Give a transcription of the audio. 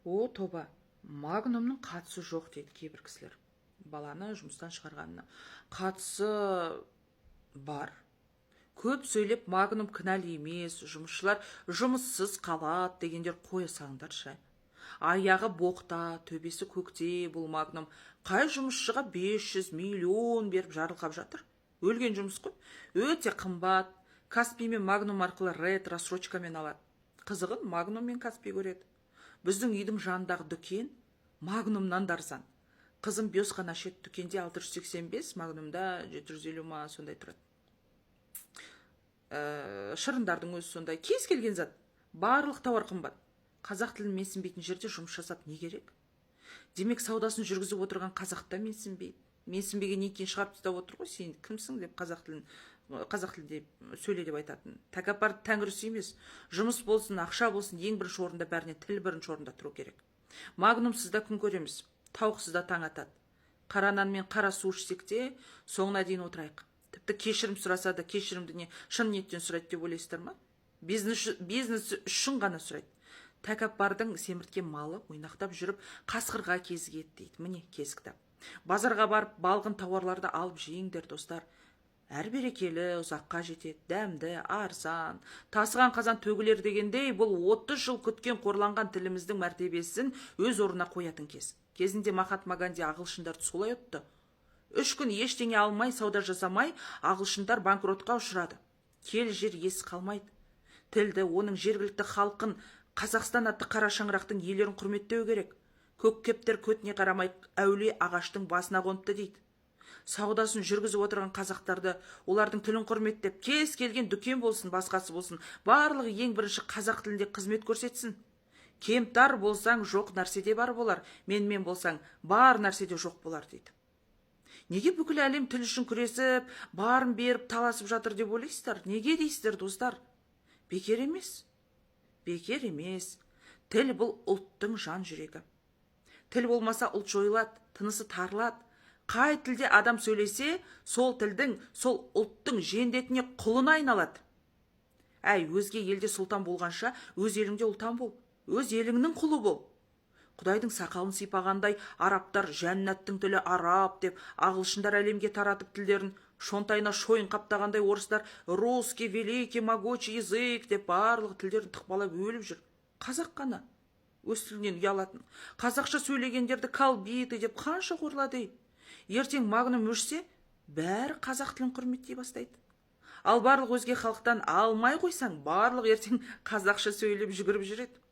О, тоба, магнумның қатысы жоқ дейді кейбір кісілер. Баланы жұмыстан шығарғанына. Қатысы бар. Көп сөйлеп магнум кінәлі емес, жұмысшылар жұмыссыз қалады дегендер қоя салыңдаршы. Аяғы боқта, төбесі көкте бұл магнум. Қай жұмысшыға 500 миллион беріп жарылқап жатыр? Өлген жұмыс қой. Өте қымбат. Каспий мен магнум арқылы рет рассрочкамен алады. Қызығын магнум мен Каспий көреді. Біздің үйдің жанындағы дүкен магнумнан да арзан. Қызым биосхана ашеді, дүкенде 685, магнумда 750 ма сондай тұрады. Шырындардың өзі сондай. Кез келген зат. Барлық тауар қымбат. Қазақ тілін менсінбейтін жерде жұмыс жасап не керек? Демек саудасын жүргізіп отырған қазақта менсінбейді. Менсінбеген кейін шығарып тастап отыр ғой, сен кімсің деп қазақ тілінде сөйле деп айтатын. Тәкаппар тәңірісі емес. Жұмыс болсын, ақша болсын, ең бірінші орында бәріне тіл бірінші орында тұру керек. Магнумсызда күн көреміз, тауықсызда таң атады. Қара нан мен қара су ішсек те, соңына дейін отырайық. Тіпті кешірім сұраса да кешірімді не шын ниеттен сұрайды деп ойлайсыздар ма? Бизнес үшін ғана сұрайды. Тәкаппардың семірткен малы ойнақтап жүріп қасқырға кезігеді дейді. Міне кез кітап. Базарға барып балғын тауарларды алып жейіңдер достар. Әр берекелі ұзаққа жетеді, дәмді, арзан. Тасыған қазан төгілер дегендей, бұл 30 жыл күткен қорланған тіліміздің мәртебесін өз орнына қоятын кез. Кезінде Махатма Ганди ағылшындарды солай ұтты. 3 күн ештеңе алмай, сауда жасамай, ағылшындар банкротқа ұшырады. Кел жер есі қалмайды. Тілді, оның жергілікті халқын, Қазақстан атты қара шаңырақтың иелерін құрметтеу керек. Көк кептер көтіне қарамай әулие ағаштың басына қоныпты дейді. Саудасын жүргізіп отырған қазақтарды, олардың тілін құрметтеп, кез келген дүкен болсын, басқасы болсын, барлығы ең бірінші қазақ тілінде қызмет көрсетсін. Кемтар болсаң, жоқ нәрседе бар болар, мен болсаң, бар нәрседе жоқ болар дейді. Неге бүкіл әлем тіл үшін күресіп, барын беріп, таласып жатыр деп ойлайсыздар? Неге дейсіздер, достар? Бекер емес. Бекер емес. Тіл бұл ұлттың жан жүрегі. Тіл болмаса ұлт жойылады, тынысы тарылады. Қай тілде адам сөйлесе, сол тілдің, сол ұлттың жендетіне құлына айналады. Әй, өзге елде сұлтан болғанша, өз еліңде ұлтан бол. Өз еліңнің құлы бол. Құдайдың сақалын сипағандай, арабтар жәннаттың тілі араб деп, ағылшындар әлемге таратып тілдерін, шонтайына шойын қаптағандай орыстар русский, великий, могучий язык деп барлық тілдерін тықпалап өліп жүр. Қазақ қана өз тілінен ұялатын. Қазақша сөйлегендерді калбиты деп қанша қорлады. Ертең магнум өшсе, бәрі қазақ тілін құрметтей бастайды. Ал барлық өзге халықтан алмай қойсаң, барлық ертең қазақша сөйлеп жүгіріп жүреді.